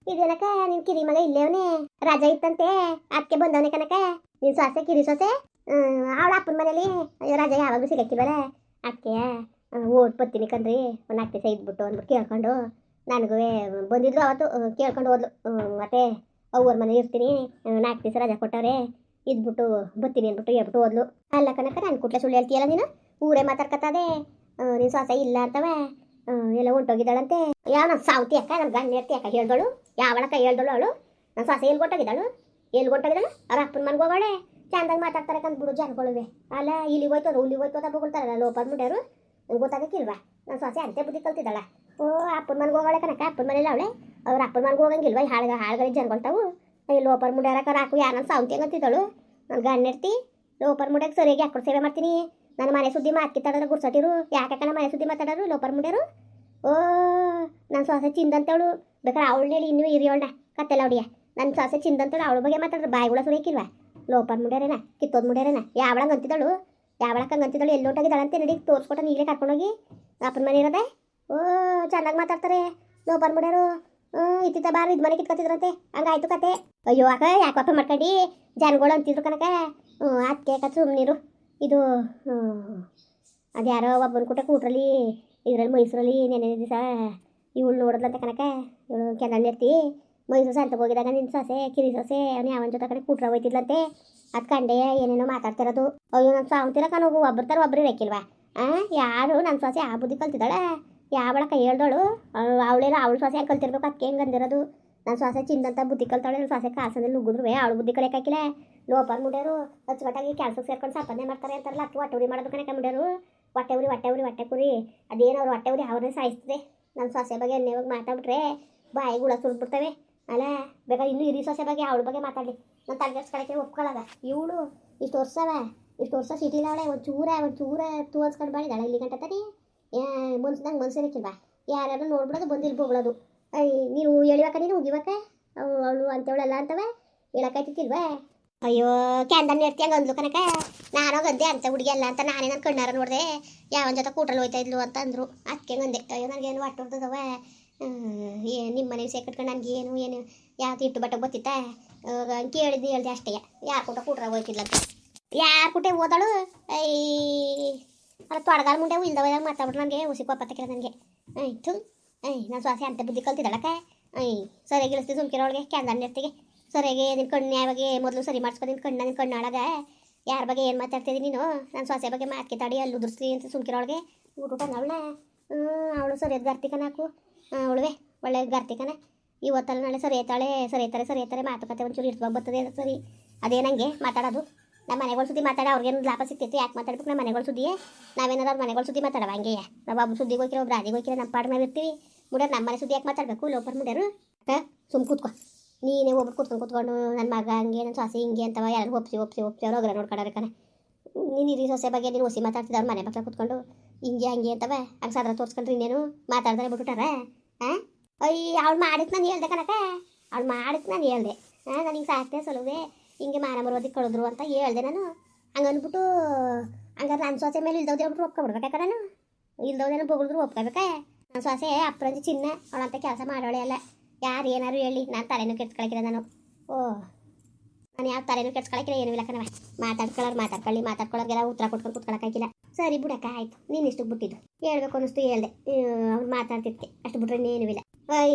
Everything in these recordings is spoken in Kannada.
ಇದೇನಕ ನಿನ್ ಕಿರಿ ಮಗ ಇಲ್ಲೇವನೆ ರಜಾ ಇತ್ತಂತೆ ಅದಕ್ಕೆ ಬಂದವನೆ ಕನಕ ನಿನ್ ಸೊಸೆ ಕಿರಿ ಸೊಸೆ ಅವಳ ಅಪ್ಪನ ಮನೇಲಿ ರಜಾ ಯಾವಾಗಲೂ ಸಿಗಕ್ಕಿಲ್ವಲ್ಲ ಅದಕ್ಕೆ ಓಟ್ ಬತ್ತೀನಿ ಕಣ್ರಿ ಒಂದು 4 ದಿವಸ ಇದ್ಬಿಟ್ಟು ಅಂದ್ಬಿಟ್ಟು ಕೇಳ್ಕೊಂಡು ನನಗೂ ಬಂದಿದ್ರು ಅವತ್ತು ಕೇಳ್ಕೊಂಡು ಹೋದ್ಲು ಮತ್ತೆ ಅವ್ರ ಮನೆ ಇರ್ತೀನಿ 4 ದಿವಸ ರಜಾ ಕೊಟ್ಟವ್ರೆ ಇದ್ಬಿಟ್ಟು ಬತ್ತೀನಿ ಅಂದ್ಬಿಟ್ಟು ಹೇಳ್ಬಿಟ್ಟು ಹೋದ್ಲು. ಅಲ್ಲ ಕನಕ ನಾನು ಕುಟ್ಲೆ ಸುಳ್ಳು ಹೇಳ್ತೀಯಲ್ಲ ನೀನು ಊರೇ ಮಾತಾಡ್ಕತ್ತದೆ ನಿನ್ ಸೊಸೆ ಇಲ್ಲ ಅಂತವ ಎಲ್ಲ ಹೊಂಟೋಗಿದ್ದಾಳಂತೆ. ಯಾವ ನನ್ನ ಸಾವುತಿ ಅಕ್ಕ ನನ್ನ ಗಂಡ ಇರ್ತಿ ಅಕ್ಕ ಹೇಳ್ದಳು ಯಾವಳಕ್ಕ ಹೇಳ್ದಳು ಅವಳು ನನ್ನ ಸೊಸೆ ಎಲ್ಲಿ ಹೊಂಟೋಗಿದ್ದಾಳು ಅವ್ರ ಅಪ್ಪನ ಮನ್ಗೆ ಹೋಗೋಳೆ ಚಂದಾಗಿ ಮಾತಾಡ್ತಾರೆ ಕಂದ್ ಬಿಡು ಜನಗಳುವೆ. ಅಲ್ಲ ಇಲ್ಲಿ ಹೋಯ್ತದ ಅಂತ ಬೊಗಳ್ತಾರಲ್ಲ ಲೋಪದ ಮುಂಡ್ಯಾರು ಗೊತ್ತಾಗಕ್ಕಿಲ್ವಾ ನನ್ನ ಸೊಸೆ ಅಂತೆ ಬುದ್ಧಿ ಕಲ್ತಿದ್ದಾಳ. ಓ ಅಪ್ಪನ ಮನ್ಗೆ ಹೋಗೋಳೆ ಕನಕ ಅಪ್ಪನ ಮನೇಲಿ ಅವಳೆ ಅವ್ರ ಅಪ್ಪನ ಮನ್ಗೆ ಹೋಗಂಗಿಲ್ವಾ ಹಾಳ್ಗಳಿಗೆ ಜನಗಳ್ತಾವು ಲೋಪರ್ ಮುಂಡ್ಯಾರಕ್ಕ ರಾಕು ಯಾರು ನನ್ನ ಸಾವುತಿ ಅಂತಿದ್ದಳು. ನನ್ನ ಗಂಡ ಇರ್ತಿ ಲೋಪರ್ ಮುಂಡ್ಯಾಗ ಸರಿಯಾಗಿ ಯಾಕೆ ಸೇವೆ ಮಾಡ್ತೀನಿ ನನ್ನ ಮನೆ ಸುದ್ದಿ ಮಾತ್ಕಿತ್ತಾಡ್ರೆ ಗುರ್ಸಟ್ಟಿರು ಯಾಕೆ ನಮ್ಮ ಮನೆ ಸುದ್ದಿ ಮಾತಾಡೋರು ಲೋಪರ್ ಮುಂಡ್ಯಾರು. ಓ ನನ್ನ ಸೊಸೆ ಚಿಂದಂತವಳು ಬೇಕಾದ್ರೆ ಅವಳನ್ನೇಳಿ ಇನ್ನೂ ಹಿರಿಯೋಳ್ನ ಕತ್ತೆಲ್ಲ ಹೊಡಿಯ ನನ್ನ ಸೊಸೆ ಚಿಂದಂತವಳು ಅವಳ ಬಗ್ಗೆ ಮಾತಾಡ್ರೆ ಬಾಯಿಗಳ ಸುರೇಕಿಲ್ವಾ ಲೋಪರ್ ಮುಂಡ್ಯಾರೇನ ಕಿತ್ತೋದ್ ಮುಂಡ್ಯಾರೇನ ಯಾವಳಂಗೆ ಅಂತಿದ್ದಳು ಎಲ್ಲಿ ಹೊಂಟಾಗಿದ್ದಾಳಂತೆ ನಡಿ ತೋರಿಸ್ಕೊಟ್ಟು ನೀಗಲೇ ಕರ್ಕೊಂಡೋಗಿ ಅಪ್ಪನ ಮನೆ ಇರೋದೆ. ಓ ಚೆನ್ನಾಗಿ ಮಾತಾಡ್ತಾರೆ ಲೋಪರ್ ಮುಂಡ್ಯಾರು ಇತ್ತಿತ್ತ ಬಾರ ಇದು ಮನೆ ಕಿತ್ಕೊತಿದ್ರಂತೆ ಹಂಗಾಯ್ತು ಕತೆ. ಅಯ್ಯೋ ಅಕ್ಕ ಯಾಕಪ್ಪ ಮಾಡ್ಕೊಂಡು ಜನಗಳು ಅಂತಿದ್ರು ಕನಕ ಅದಕ್ಕೆ ಕತ್ ಸುಮ್ಮನಿರು. ಇದು ಅದ್ಯಾರೋ ಒಬ್ಬನ ಕೂಟ್ರಲ್ಲಿ ಇದರಲ್ಲಿ ಮೈಸೂರಲ್ಲಿ ನೆನೆ ದಿವಸ ಇವಳು ನೋಡಿದ್ಲಂತೆ ಕನಕ ಇವಳು ಕೆಂದಣ್ಣಿರ್ತಿ ಮೈಸೂರು ಸಂತಕ್ಕೆ ಹೋಗಿದಾಗ ನಿನ್ನ ಸೊಸೆ ಕಿರಿ ಸೊಸೆ ಅವನು ಯಾವನ ಜೊತೆ ಕಡೆ ಕೂಟ್ರ ಹೋಯ್ತಿದ್ಲಂತೆ ಅದು ಕಂಡೆ ಏನೇನೋ ಮಾತಾಡ್ತಿರೋದು. ಅಯ್ಯೋ ನನ್ನ ಸಾವಂತಿರ ಕನೋಗು ಒಬ್ಬರು ಒಬ್ಬರು ಇರಕ್ಕಿಲ್ವಾ ಯಾರು ನನ್ನ ಸೊಸೆ ಆ ಬುದ್ಧಿ ಕಲ್ತಿದ್ದಾಳೆ ಯಾವಳ ಕೈ ಹೇಳ್ದವಳು ಅವಳೇನೋ ಅವಳು ಸೊಸೆ ಹೆಂಗೆ ಕಲ್ತಿರ್ಬೇಕು ಅದಕ್ಕೆ ಹೆಂಗೆ ಅಂದಿರೋದು. ನನ್ನ ಸೊಸೆ ಚಿಂದಂತ ಬುದ್ಧಿ ಕಲ್ತಾಳೆ ನನ್ನ ಸೊಸೆ ಕಾಸದಲ್ಲಿ ನುಗ್ಗಿದ್ರು ಅವಳು ಬುದ್ಧಿ ಕಲಿಯಕ್ಕಾಕಿಲ್ಲ. ಲೋಪರ್ ಮುಂಡ್ಯಾರು ಅಚ್ಚುಕಟ್ಟಾಗಿ ಕೆಲಸಕ್ಕೆ ಸೇರ್ಕೊಂಡು ಸಂಪಾದನೆ ಮಾಡ್ತಾರೆ ಅಂತಾರಲ್ಲ ಅದಕ್ಕೆ ಹೊಟ್ಟೆ ಉರಿ ಮಾಡೋದು ಕಣಕ ಮುಂಡ್ಯಾರು ಹೊಟ್ಟೆ ಕುರಿ ಅದೇನು ಅವ್ರು ಹೊಟ್ಟೆ ಉರಿ ಅವ್ರನ್ನೇ ಸಾಯಿಸ್ತದೆ. ನನ್ನ ಸೊಸೆ ಬಗ್ಗೆ ಎಣ್ಣೆವಾಗ ಮಾತಾಡ್ಬಿಟ್ರೆ ಬಾಯಿಗುಳ ಸುರಿದ್ಬಿಡ್ತವೆ. ಅಲ್ಲ ಬೇಕಾದ್ರೆ ಇನ್ನೂ ಹಿರಿ ಸೊಸೆ ಬಗ್ಗೆ ಅವಳ ಬಗ್ಗೆ ಮಾತಾಡಲಿ ನಾನು ತಲೆಗೆಡ್ಸ್ಕೊಳಕ್ಕೆ ಒಪ್ಕೊಳ್ಳೋದ. ಇವಳು ಇಷ್ಟು ವರ್ಷ ಸಿಟಿಲಾವಳೆ ಒಂದು ಚೂರ ತೂವಲ್ಸ್ಕೊಂಡು ಮಾಡಿದಾಳೆ ಇಲ್ಲಿ ಗಂಟೆ ತಾನೇ ಮನ್ಸ್ದಂಗೆ ಮನ್ಸಿರಕ್ಕಿಲ್ವಾ ಯಾರು ನೋಡ್ಬಿಡೋದು ಬಂದಿಲ್ಲಿ ಬೋಗಳೋದು. ನೀನು ಎಳಿವಾಕ ನೀನು ಉಗಿವಾಕ ಅವಳು ಅಂತವಳಲ್ಲ ಅಂತವ ಹೇಳಕ್ಕಾಯ್ತಿಲ್ವಾ. ಅಯ್ಯೋ ಕ್ಯಾಂದನ್ ಇರ್ತಿ ಹಂಗೆ ಅಂದ್ಲು ಕನಕ ನಾನು ಗದ್ದೆ ಅಂತ ಹುಡುಗಿ ಅಲ್ಲ ಅಂತ ನಾನೇ ನನ್ನ ಕಣ್ಣಾರ ನೋಡಿದೆ ಯಾವನ ಜೊತೆ ಕೂಟ್ರಲ್ಲಿ ಹೋಯ್ತಾ ಇದ್ಲು ಅಂತ ಅಂದರು ಅದಕ್ಕೆ ಗಂದೆ. ಅಯ್ಯೋ ನನಗೇನು ಹೊಟ್ಟೋಗ್ತದವ ನಿಮ್ಮ ಮನೆ ಸೇಕಟ್ಕೊಂಡು ನನಗೇನು ಯಾವ ಇಟ್ಟು ಬಟ್ಟೆ ಗೊತ್ತಿತ್ತ ಹೇಳ್ದೆ ಅಷ್ಟೇ ಯಾರು ಕೂಟ್ರಾಗ ಹೋಯ್ತಿಲ್ಲಂತ ಯಾರು ಕೂಟೆ ಓದಳು ಅಲ್ಲ ತೊಡಗಾಲ ಮುಂಡೆ ಇಲ್ದವಾಗ ಮಾತಾಡ್ಬಿಟ್ರು ನನಗೆ ಹುಸಿ ಕೊಪ್ಪತ್ತ ಕೇಳ ನನಗೆ ಆಯ್ತು ನನ್ನ ಸ್ವಾಸೆ ಅಂತ ಬುದ್ಧಿ ಕಲ್ತಿದ್ದಾಳಕ್ಕ ಸರಿಯಾಗಿ ಇಳಿಸ್ತೀವಿ ಸುಮ್ಕಿರೋಳಿಗೆ ಕ್ಯಾಂದಣ್ಣಿರ್ತಿಗೆ ಸರಿಯಾಗಿ ನಿನ್ನ ಕಣ್ಣು ಯಾವಾಗ ಮೊದಲು ಸರಿ ಮಾಡಿಸ್ಕೊ ನಿನ್ನ ಕಣ್ಣಾಳಗ ಯಾರ ಬಗ್ಗೆ ಏನು ಮಾತಾಡ್ತಿದ್ದೀನಿ ನೀನು ನನ್ನ ಸೊಸೆ ಬಗ್ಗೆ ಮಾತ್ಕಿತಾಡಿ ಅಲ್ಲಿ ಉದುರ್ಸ್ರಿ ಅಂತ ಸುಮ್ಕಿರೋಳಿಗೆ ಊಟ ಅವಳನ್ನ ಅವಳು ಸರಿಯಾದ ಗರ್ತಿಕನ ಹಾಕು ಅವಳುವೆ ಒಳ್ಳೆ ಗರ್ತಿಕನ ಇವತ್ತಲ್ಲ ನಾಳೆ ಸರಿಯತ್ತಾರೆ ಮಾತುಕತೆ ಒಂಚೂರು ಇರ್ತವಾಗ ಬರ್ತದೆ ಸರಿ ಅದೇನಂಗೆ ಮಾತಾಡೋದು. ನಮ್ಮ ಮನೆಗಳ ಸುದ್ದಿ ಮಾತಾಡ ಅವ್ರಿಗೇನು ಲಾಭ ಸಿಗ್ತೈತಿ ಯಾಕೆ ಮಾತಾಡ್ಬೇಕು ನಮ್ಮ ಮನೆಗಳ ಸುದ್ದಿಯೇ ನಾವೇನಾದ್ರು ಅವ್ರ ಮನೆಗಳ ಸುದ್ದಿ ಮಾತಾಡವ ಹಂಗೆ ನಾವು ಒಬ್ಬ ಸುದ್ದಿಗೆ ಹೋಗಿರೋ ಒಬ್ರು ರಾಜಿಗೆ ಹೋಗಿರೋ ನಮ್ಮ ಪಾಡ ಮೇಲೆ ಇರ್ತೀವಿ ಮುಡ್ಯಾರು ನಮ್ಮ ಮನೆ ಸುದ್ದಿ ಯಾಕೆ ಮಾತಾಡಬೇಕು ಲೋಪರ್ ಮುಡ್ಯಾರು ಅಕ್ಕ ಸುಮ್ ಕೂತ್ಕೊ ನೀನೇ ಒಬ್ರು ಕೂತ್ಕೊಂಡು ನನ್ನ ಮಗ ಹಂಗೆ ನನ್ನ ಸೊಸೆ ಹಿಂಗೆ ಅಂತವ ಯಾರು ಒಪ್ಸಿ ಅವ್ರು ಹೋಗ್ರ ನೋಡ್ಕೊಡೋರೆ ಕಣೆ ನೀನು ಹಿರಿ ಸೊಸೆ ಬಗ್ಗೆ ನೀನು ಹೊಸಿ ಮಾತಾಡ್ತಿದ್ದ ಅವ್ರ ಮನೆ ಪಕ್ಕ ಕೂತ್ಕೊಂಡು ಹಿಂಗೆ ಹಂಗೆ ಅಂತವ ಹಂಗೆ ಸಾದ್ರ ತೋರಿಸ್ಕೊಂಡ್ರೆ ಇನ್ನೇನು ಮಾತಾಡ್ತಾರೆ ಬಿಟ್ಬಿಟ್ಟಾರ ಅವಳು ಮಾಡಿದ್ ನಾನು ಹೇಳ್ದೆ ಕನಕ ಅವಳು ಮಾಡಿದ್ ನಾನು ಹೇಳ್ದೆ ನನಗೆ ಸಾಕ್ತೆ ಸಲುವೆ ಹಿಂಗೆ ಮಾನ ಮರೋದಕ್ಕೆ ಕಳೆದ್ರು ಅಂತ ಹೇಳ್ದೆ ನಾನು ಹಂಗೆ ಅಂದ್ಬಿಟ್ಟು ಹಂಗಾರೆ ನನ್ನ ಸೊಸೆ ಮೇಲೆ ಇಲ್ದವ್ದು ಹೇಳ್ಬಿಟ್ಟು ಒಪ್ಕೊಬಿಡ್ಬೇಕಾ ನಾನು ಇಲ್ದವ್ದೇನೋ ಬೊಗಳಿದ್ರು ಒಪ್ಕೋಬೇಕಾ. ನನ್ನ ಸೊಸೆ ಅಪ್ರಂಜಿ ಚಿನ್ನ ಅವಳಂತ ಕೆಲಸ ಮಾಡೋಳೆ ಅಲ್ಲ ಯಾರು ಏನಾರು ಹೇಳಿ ನಾನು ತಲೆನೂ ಕೆಡ್ಸ್ಕೊಳಕಿಲ್ಲ ನಾನು ನಾನು ಯಾವ ತಲೆನೂ ಕೆಡ್ಸ್ಕೊಳಕಿಲ್ಲ ಏನೂ ಇಲ್ಲ ಕಣವ ಮಾತಾಡ್ಕೊಳ್ಳೋರಿಗೆಲ್ಲ ಉತ್ತರ ಕೊಟ್ಕೊಂಡು ಕೂತ್ಕೊಳಕ್ಕಾಗಿಲ್ಲ. ಸರಿ ಬಿಡಕ್ಕ ಆಯ್ತು ನೀನು ಇಷ್ಟು ಬಿಟ್ಟಿದ್ದು ಹೇಳ್ಬೇಕು ಅನ್ನಿಸ್ತು ಹೇಳ್ದೆ ಅವ್ರು ಮಾತಾಡ್ತಿದ್ದೆ ಅಷ್ಟು ಬಿಟ್ರೆ ಇನ್ನೇನೂ ಇಲ್ಲ.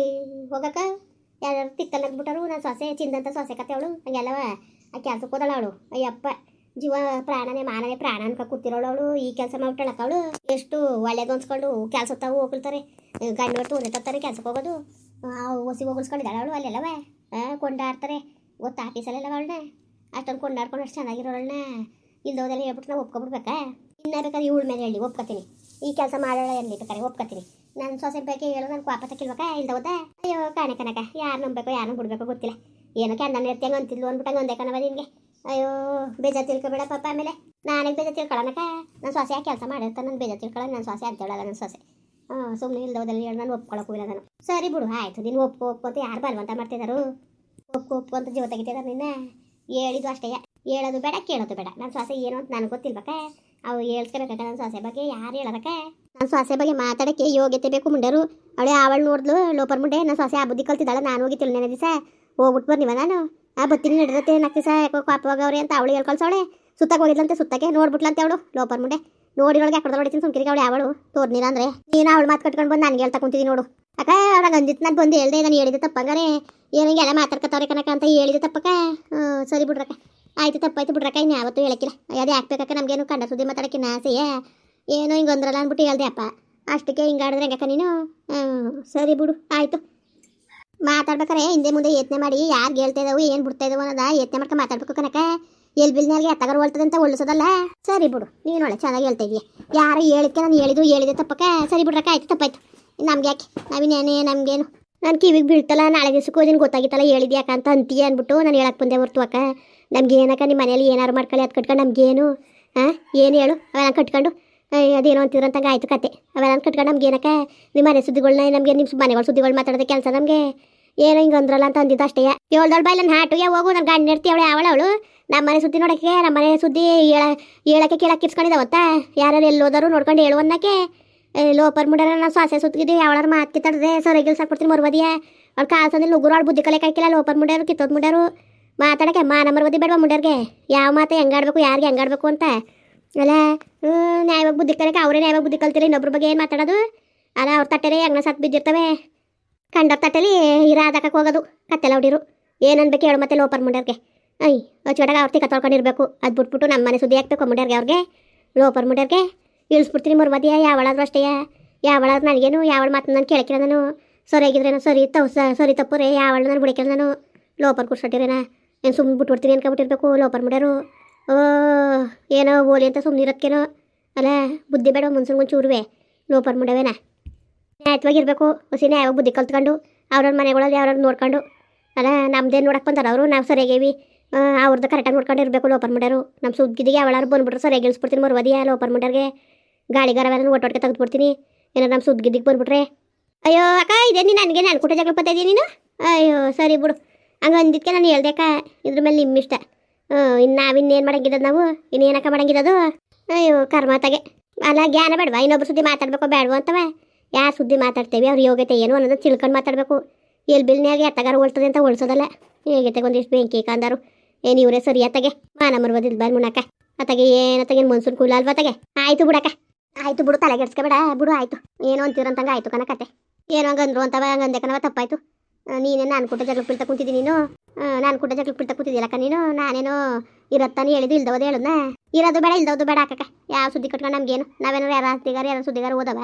ಹೋಗಕ್ಕ ಯಾರು ತಿಕ್ಕಲ್ಲಾಗ ಬಿಟ್ಟರು ನನ್ನ ಸೊಸೆ ಚಿಂದಂತ ಸೊಸೆ ಕತೆ ಅವಳು ಹಂಗೆಲ್ಲವ ಆ ಕೆಲ್ಸಕ್ಕೆ ಹೋದಳ ಅವಳು ಅಯ್ಯಪ್ಪ ಜೀವ ಪ್ರಾಣನೇ ಮಾನನೇ ಪ್ರಾಣ ಅನ್ಕೊ ಕೂತಿರೋಳು ಅವಳು ಈ ಕೆಲಸ ಮಾಡ್ಬಿಟ್ಟಳಕ್ಕ ಅವಳು ಎಷ್ಟು ಒಳ್ಳೇದು ಅನ್ಸ್ಕೊಂಡು ಕೆಲಸ ತಾವು ಹೋಗ್ತಾರೆ ಗಂಡು ಹೊಟ್ಟು ಒಂದೇ ತರ್ತಾರೆ ಕೆಲ್ಸಕ್ಕೆ ಹೋಗೋದು ಹೊಸಿ ಹೋಗಿಸ್ಕೊಂಡಿದ್ದಾಳೆ ಅವಳು ಅಲ್ಲೆಲ್ಲವ ಕೊಂಡಾಡ್ತಾರೆ ಗೊತ್ತಾ ಆಫೀಸಲ್ಲೆಲ್ಲ ಅವಳನ್ನ ಅಷ್ಟೊಂದು ಕೊಂಡಾಡ್ಕೊಂಡು ಅಷ್ಟು ಚೆನ್ನಾಗಿರೋಳನ್ನ ಇಲ್ದೋದೆಲ್ಲ ಹೇಳ್ಬಿಟ್ಟು ನಾವು ಒಪ್ಕೊಬಿಡ್ಬೇಕಾ. ಇನ್ನ ಬೇಕಾದ್ರೆ ಇವಳ ಮೇಲೆ ಹೇಳಿ ಒಪ್ಕೊತೀನಿ ಈ ಕೆಲಸ ಮಾಡೋಳ ಎಲ್ಲಿ ಬೇಕಾರೆ ಒಪ್ಕೊತೀನಿ. ನನ್ನ ಸೊಸೆ ಬಗ್ಗೆ ಹೇಳೋ ನಾನು ಪಾಪ ತಕ್ಕಿಲ್ಬೇಕಾ ಇಲ್ದೋದ ಅಯ್ಯೋ ಕಾಣೆ ಕನಕ ಯಾರು ನಂಬಬೇಕು ಯಾರು ಬಿಡ್ಬೇಕು ಗೊತ್ತಿಲ್ಲ ಏನೋ ಕ್ಯಾಂದನ್ ಇರ್ತಿಯಂಗೆ ಅಂತಿದ್ಲು ಅಂದ್ಬಿಟ್ಟಂಗೆ ಒಂದೇ ಕಣವ ನಿನಗೆ. ಅಯ್ಯೋ ಬೇಜಾರು ತಿಳ್ಕೊಬೇಡ ಪಾಪ ಆಮೇಲೆ ನಾನೇ ಬೇಜಾರು ತಿಳ್ಕೊಳ್ಳೋಣಕ್ಕ ನನ್ನ ಸೊಸೆ ಯಾಕೆ ಕೆಲಸ ಮಾಡಿರ್ತಾನೆ ನಾನು ಬೇಜಾರು ತಿಳ್ಕೊಳ್ಳೋ ನನ್ನ ಸೊಸೆ ಅಂತ ಹೇಳೋಲ್ಲ ನನ್ನ ಸೊಸೆ ಸುಮ್ಮನೆ ಇಲ್ದೋದಲ್ಲಿ ಹೇಳಿ ನಾನು ಒಪ್ಕೊಳ್ಳೋಕ್ಕೂ ಇಲ್ಲ ನಾನು. ಸರಿ ಬಿಡು ಆಯಿತು ನೀನು ಒಪ್ಕೋತ ಯಾರು ಬಲವಂತ ಮಾಡ್ತಿದ್ದಾರು ಒಪ್ಕೊ ಅಂತ ಜೀವ ತೆಗಿತಿದ್ದಾರೆ ನಿನ್ನ ಹೇಳಿದ್ದು ಅಷ್ಟೇ ಹೇಳೋದು ಬೇಡ ಕೇಳೋದು ಬೇಡ. ನನ್ನ ಸೊಸೆ ಏನು ಅಂತ ನನಗೆ ಗೊತ್ತಿಲ್ಬೇಕ ಅವು ಹೇಳ್ಸ್ಕೊಬೇಕ ನನ್ನ ಸೊಸೆ ಬಗ್ಗೆ ಯಾರು ಹೇಳೋದಕ್ಕ ನನ್ನ ಸೊಸೆ ಬಗ್ಗೆ ಮಾತಾಡೋಕ್ಕೆ ಯೋಗ್ಯತೆ ಬೇಕು ಮುಂಡರು ಅವಳು ನೋಡಿದ್ಲು ಲೋಪರ್ ಮುಂಡೆ ನಾನು ಸೊಸೆ ಆ ಬುದ್ಧಿ ಕಲ್ತಿದ್ದಾಳೆ. ನಾನು ಹೋಗಿ ತಿಳ್ನೇನೆ ದಿವಸ ಹೋಗ್ಬಿಟ್ಟು ಬರ್ನಿವ ನಾನು ಬತ್ತೀನಿ ನಡಿರತ್ತೆ ನಾಲ್ಕು ದಿವಸ ಯಾಕೋ ಕಾಪವಾಗವ್ರೆ ಅಂತ ಅವಳು ಹೇಳ್ಕೊಳ್ಸವಳೆ. ಸುತ್ತಕ್ಕೆ ಹೋಗಿದ್ಲಂತೆ, ಸುತ್ತಕ್ಕೆ ನೋಡ್ಬಿಟ್ಲಂತೆ ಅವಳು ಲೋಪರ್ ಮುಂಡೆ. ನೋಡಿರೊಳಗೆ ಯಾಕಡೆ ಹೊಡಿತೀನಿ ಸುಮ್ಕಿರಿಗೆ ಅವಳು ಯಾವಳು ತೋರ್ನಿಲ್ಲ ಅಂದರೆ ನೀನು ಅವಳು ಮಾತು ಕಟ್ಕೊಂಡು ಬಂದು ನನಗೆ ಹೇಳ್ತಾ ಕುಂತಿದ್ದೀನಿ ನೋಡು. ಅಕ್ಕ ಅವ್ರಾಗ ಅಂದಿತ್ತು ನಾನು ಬಂದು ಹೇಳ್ದೆ, ನಾನು ಹೇಳಿದೆ ತಪ್ಪಂಗಾರೆ ಏನಂಗೆಲ್ಲ ಮಾತಾಡ್ಕೊತವ್ರೆ ಕನಕ ಅಂತ ಹೇಳಿದೆ ತಪ್ಪಕ್ಕ. ಸರಿ ಬಿಡ್ರಕ್ಕ, ಆಯ್ತು ತಪ್ಪಾಯ್ತು ಬಿಡ್ರಕ್ಕ, ಇನ್ನು ಯಾವತ್ತೂ ಹೇಳಕ್ಕಿಲ್ಲ. ಅದು ಹಾಕ್ಬೇಕಕ್ಕ ನಮಗೇನು ಕಂಡ ಸುದ್ದಿ ಮಾತಾಡೋಕ್ಕಿನ್ನ ಆಸೆಯೇ ಏನೋ ಹಿಂಗೆ ಅಂದ್ರಲ್ಲ ಅಂದ್ಬಿಟ್ಟು ಹೇಳ್ದೆ ಅಪ್ಪ. ಅಷ್ಟಕ್ಕೆ ಹಿಂಗೆ ಆಡಿದ್ರೆ ಹೆಂಗಕ್ಕ ನೀನು? ಸರಿ ಬಿಡು ಆಯಿತು. ಮಾತಾಡ್ಬೇಕಾರೆ ಹಿಂದೆ ಮುಂದೆ ಯತ್ನೆ ಮಾಡಿ ಯಾರು ಹೇಳ್ತಾ ಇದ್ದಾವೆ ಏನು ಬಿಡ್ತಾ ಇದ್ದಾವೆ ಅನ್ನೋದ ಯತ್ನೆ ಮಾಡ್ಕೊಂಡು ಮಾತಾಡ್ಬೇಕು ಕನಕ. ಎಲ್ಲಿ ಬಿಲ್ನಾಲ್ಗೆ ಎತ್ತಗಾರ ಹೊಳ್ತದೆ ಅಂತ ಒಳ್ಳಿಸೋದಲ್ಲ. ಸರಿ ಬಿಡು, ನೀನು ಒಳ್ಳೆ ಚೆನ್ನಾಗಿ ಹೇಳ್ತಾ ಇದೀಯ. ಯಾರು ಹೇಳಿದ್ಕೆ ನಾನು ಹೇಳಿದೆ ತಪ್ಪಕ್ಕ. ಸರಿ ಬಿಡ್ರಕ್ಕ, ಆಯ್ತು ತಪ್ಪಾಯ್ತು. ನಮ್ಗೆ ಯಾಕೆ ನಾವಿನ್ನೇನೇ ನಮಗೇನು ನಾನು ಕಿವಿಗೆ ಬೀಳ್ತಲ್ಲ ನಾಳೆ ದಿವಸಕ್ಕೂ ಅದನ್ನು ಗೊತ್ತಾಗಿತ್ತಲ್ಲ ಹೇಳಿದ್ಯಾ ಅಕ್ಕ ಅಂತ ಅಂತೀಯ ಅಂದ್ಬಿಟ್ಟು ನಾನು ಹೇಳಕ್ಕೆ ಬಂದೆ ಹೊರ್ತು ಅಕ್ಕ. ನಮ್ಗೆ ಏನಕ್ಕ ನಿಮ್ಮ ಮನೇಲಿ ಏನಾರು ಮಾಡ್ಕೊಳ್ಳಿ ಅದು ಕಟ್ಕೊಂಡು ನಮಗೇನು ಏನು ಹೇಳು ಅವೆಲ್ಲ ಕಟ್ಕೊಂಡು ಅದೇನೋ ಅಂತಿದ್ರಂತಂಗೆ ಆಯಿತು ಕತೆ. ಅವೆಲ್ಲ ಕಟ್ಕೊಂಡು ನಮ್ಗೆ ಏನಕ್ಕ ನಿಮ್ಮ ಮನೆ ಸುದ್ದಿಗಳನ್ನ ನಮಗೆ ನಿಮ್ಮ ಮನೆಗಳ ಸುದ್ದಿಗಳು ಮಾತಾಡೋದೇ ಕೆಲಸ ನಮಗೆ. ಏನೋ ಹಿಂಗೆ ಅಂದ್ರಲ್ಲ ಅಂತ ಅಂದಿದ್ದು ಅಷ್ಟೇ. ಏಳ್ದೊಳ ಬಾಯಿ ನನ್ನ ಹಾಟುಗೆ ಹೋಗು ನನ್ನ ಗಂಡ ಇರ್ತೀವಳೆ ಅವಳು ನಮ್ಮ ಮನೆ ಸುದ್ದಿ ನೋಡೋಕ್ಕೆ ನಮ್ಮ ಮನೆ ಸುದ್ದಿ ಹೇಳಕ್ಕೆ ಕೇಳಕ್ಕೆ ಇರ್ಸ್ಕೊಂಡಿದ್ದಾವತ್ತ. ಯಾರು ಎಲ್ಲೋದಾರು ನೋಡ್ಕೊಂಡು ಹೇಳುವನ್ನಕ್ಕೆ ಲೋಪರ್ ಮುಂಡಾರ ನಾವು ಸಾಸೆ ಸುತ್ತಿದ್ವಿ ಯಾವಳಾರು ಮಾತು ಕಿತ್ತಾಡ್ದೆ ಸರಿಗಿಲ್ ಸಾಕ್ಬಿಡ್ತೀನಿ ಮರ್ವದಿಯ ಅವ್ಳು ಕಾಸಂದ್ರೆ ನುಗ್ಗುರು ಅವಳು ಬುದ್ಧಿ ಕಲೆ ಕಾಯ್ಕಿಲ್ಲ. ಲೋಪರ್ ಮುಂಡ್ಯಾರು ಕಿತ್ತೋದು ಮುಂಡ್ಯಾರು ಮಾತಾಡೋಕ್ಕೆ ಮಾನ ಮರ್ವದಿ ಬೇಡವಾ ಮುಂಡ್ಯಾರ್ಗೆ ಯಾವ ಮಾತು ಹೆಂಗಾಡ್ಬೇಕು ಯಾರಿಗೆ ಹೆಂಗಾಡ್ಬೇಕು ಅಂತ ಅಲ್ಲ. ನ್ಯಾಯವಾಗಿ ಬುದ್ಧಿ ಕಲಿಕೆ ಅವರೇ ನ್ಯಾಯವಾಗಿ ಬುದ್ಧಿ ಕಲ್ತಿಲ್ಲ, ಇನ್ನೊಬ್ರ ಬಗ್ಗೆ ಏನು ಮಾತಾಡೋದು ಅಲ್ಲ. ಅವ್ರ ತಟ್ಟೆಲೆ ಹೆಂಗ ಸತ್ತು ಬಿದ್ದಿರ್ತವೆ, ಕಂಡರ ತಟ್ಟೆಲಿ ಇರಾದಕ್ಕೆ ಹೋಗೋದು ಕತ್ತೆಲ್ಲ ಹೊಡಿರು ಏನು ಅನ್ಬೇಕು ಹೇಳು ಮತ್ತೆ ಲೋಪರ್ ಮುಂಡ್ಯಾರ್ಗೆ. ಅಚ್ಚೋಡಾಗ ಅವ್ರ ತಿಕ್ಕ ತೊಳ್ಕೊಂಡಿರ್ಬೇಕು. ಅದು ಬಿಟ್ಬಿಟ್ಟು ನಮ್ಮ ಮನೆ ಸುದ್ದಿ ಹಾಕ್ಬೇಕು ಮುಂಡ್ಯಾರ್ಗೆ ಅವ್ರಿಗೆ ಲೋಪರ್ ಮುಂಡ್ಯಾರ್ಗೆ ಇಳಿಸ್ಬಿಡ್ತೀನಿ ಮರ್ವದಿಯ ಯಾವಳಾದ್ರೂ ಅಷ್ಟೇ. ಯಾವಳಾದ್ರು ನನಗೇನು ಯಾವಳ ಮಾತು ನಾನು ಕೇಳಕ್ಕಿಲ್ಲ. ನಾನು ಸರಿಯಾಗಿದ್ರೇನೋ ಸರಿ ತಪ್ಪು ರೇ ಯಾವಳು ನಾನು ಬಿಡಕ್ಕಿಲ್ಲ. ನಾನು ಲೋಪರ್ ಕುಡ್ಸಟ್ಟಿರೇನ ಏನು ಸುಮ್ಮನೆ ಬಿಟ್ಬಿಡ್ತೀನಿ ಅನ್ಕೊಬಿಟ್ಟಿರ್ಬೇಕು ಲೋಪರ್ ಮುಂಡ್ಯಾರು. ಏನೋ ಓಲಿ ಅಂತ ಸುಮ್ಮನೆ ಇರೋದಕ್ಕೇನೋ ಅಲ್ಲ. ಬುದ್ಧಿ ಬೇಡ ಮುನ್ಸಂಗೆ ಚೂರುವೆ ಲೋಪರ್ ಮುಂಡವೇನ ನ್ಯಾಯವಾಗಿರ್ಬೇಕು. ಹೊಸಿ ನ್ಯಾಯವಾಗಿ ಬುದ್ಧಿ ಕಲ್ತ್ಕೊಂಡು ಅವ್ರವ್ರ ಮನೆಗಳಲ್ಲಿ ಅವ್ರವ್ರು ನೋಡ್ಕೊಂಡು ಅಲ್ಲ. ನಮ್ದೇನು ನೋಡಕ್ಕೆ ಬಂದಾರ ಅವರು, ನಾವು ಸರಿಯಾಗೇವಿ ಅವ್ರದ್ದು ಕರೆಕ್ಟಾಗಿ ನೋಡ್ಕೊಂಡು ಇರಬೇಕು ಲೋಪರ್ ಮುಂಡ್ಯಾರು. ನಮ್ಮ ಸುದ್ದಿಗೆ ಅವಳಾರು ಬಂದ್ಬಿಟ್ರೆ ಸರಿಯಾಗಿ ಇಳಿಸ್ಬಿಡ್ತೀನಿ ಮರ್ವದಿಯ ಲೋಪರ್ ಮುಂಡ್ಯಾರ್ಗೆ. ಗಾಳಿಗಾರವೆಲ್ಲ ಒಟ್ಟೊಟ್ಟಿಗೆ ತೆಗೆದುಬಿಡ್ತೀನಿ ಏನಾರು ನಮ್ಮ ಸುದ್ದಿಗೆ ಬಂದ್ಬಿಟ್ರೆ. ಅಯ್ಯೋ ಅಕ್ಕ ಇದೇ ನೀನು ನನಗೆ ನಾನು ಕೂಟ ಜಗಳ ಪತ್ತಾ ನೀನು. ಅಯ್ಯೋ ಸರಿ ಬಿಡು, ಹಂಗೆ ಅಂದಿದ್ದಕ್ಕೆ ನಾನು ಹೇಳ್ದೆ ಅಕ್ಕ. ಇದ್ರ ಮೇಲೆ ನಿಮ್ಮ ಇಷ್ಟ. ಇನ್ನು ನಾವಿನ್ನೇನು ಮಾಡಂಗಿದ್ದದು ನಾವು ಇನ್ನೇನಕ್ಕ ಮಾಡಂಗಿದ್ದದು. ಅಯ್ಯೋ ಕರ್ಮಾತಾಗೆ ಅಲ್ಲ ಜ್ಞಾನ ಬೇಡವಾ ಇನ್ನೊಬ್ರು ಸುದ್ದಿ ಮಾತಾಡ್ಬೇಕು ಬೇಡವಾ ಅಂತವ. ಯಾರು ಸುದ್ದಿ ಮಾತಾಡ್ತೇವೆ ಅವ್ರ ಯೋಗ್ಯತೆ ಏನು ಅನ್ನೋದು ತಿಳ್ಕೊಂಡು ಮಾತಾಡಬೇಕು. ಎಲ್ಲಿ ಬಿಲ್ನಾಗೆ ಎತ್ತಗಾರ ಹೊಳ್ತದೆ ಅಂತ ಹೊಳ್ಸೋದಲ್ಲ. ಹೇಗೆ ಒಂದಿಷ್ಟು ಬೆಂಕಿ ಕಂದಾರು ಏನು ಇವರೇ ಸರಿ ಅತ್ತಗೆ ಮಾನ ಮರ್ವದಿಲ್ಲ ಬಾಯ್ ಮುಣಕ್ಕ ಅತ್ತಗೆ ಏನತ್ತಗೇನು ಮನ್ಸೂನ್ ಕೂಲ ಅಲ್ವ ಅತ್ತಗೆ. ಆಯಿತು ಬಿಡಕ್ಕ, ಆಯಿತು ಬಿಡು ತಲೆಗೆಡ್ಸ್ಕೊಬೇಡ ಬಿಡು. ಆಯಿತು ಏನೋ ಅಂತೀರಂತಂಗೆ ಆಯಿತು ಕನಕತ್ತೆ. ಏನೋ ಹಂಗಂದ್ರು ಅಂತವ ಹಂಗಂದೆ ಕಣವ ತಪ್ಪಾಯಿತು. ನೀನೇ ನಾನು ಕೂಟ ಜಗಳ ಬೀಳ್ತಾ ಕುಂತಿದ್ದೀನಿ ನೀನು. ನಾನು ಕೂಟ ಜಗಳ ಬೀಳ್ತಾ ಕೂತಿದ್ದೀಲಕ್ಕ ನೀನು. ನಾನೇನೋ ಇರತ್ತಾನೆ ಹೇಳಿದ್ದು ಇಲ್ದವದೇ ಹೇಳೋದನ್ನ. ಇರೋದು ಬೇಡ ಇಲ್ದವದು ಬೇಡ ಅಕ್ಕಕ್ಕ. ಯಾವ ಸುದ್ದಿ ಕಟ್ಕೊಂಡು ನಮಗೇನು ನಾವೇನಾರು ಯಾರು ಸುದ್ದಿಗಾರ ಓದವ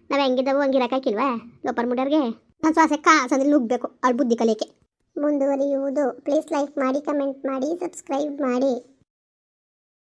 ನಾವು ಹೆಂಗಿದ್ದವು ಹಂಗಿರಕ್ಕಾಕಿಲ್ವಾ ಲೋಪರ್ ಮುಂಡ್ಯಾರ್ಗೆ. ನಾನು ಶ್ವಾಸ ಕಾಸಂದ್ರೆ ನುಗ್ಗಬೇಕು ಅವ್ಳ ಬುದ್ಧಿ ಕಲಿಯಕ್ಕೆ. ಮುಂದುವರಿಯುವುದು. ಪ್ಲೀಸ್ ಲೈಕ್ ಮಾಡಿ, ಕಮೆಂಟ್ ಮಾಡಿ, ಸಬ್ಸ್ಕ್ರೈಬ್ ಮಾಡಿ.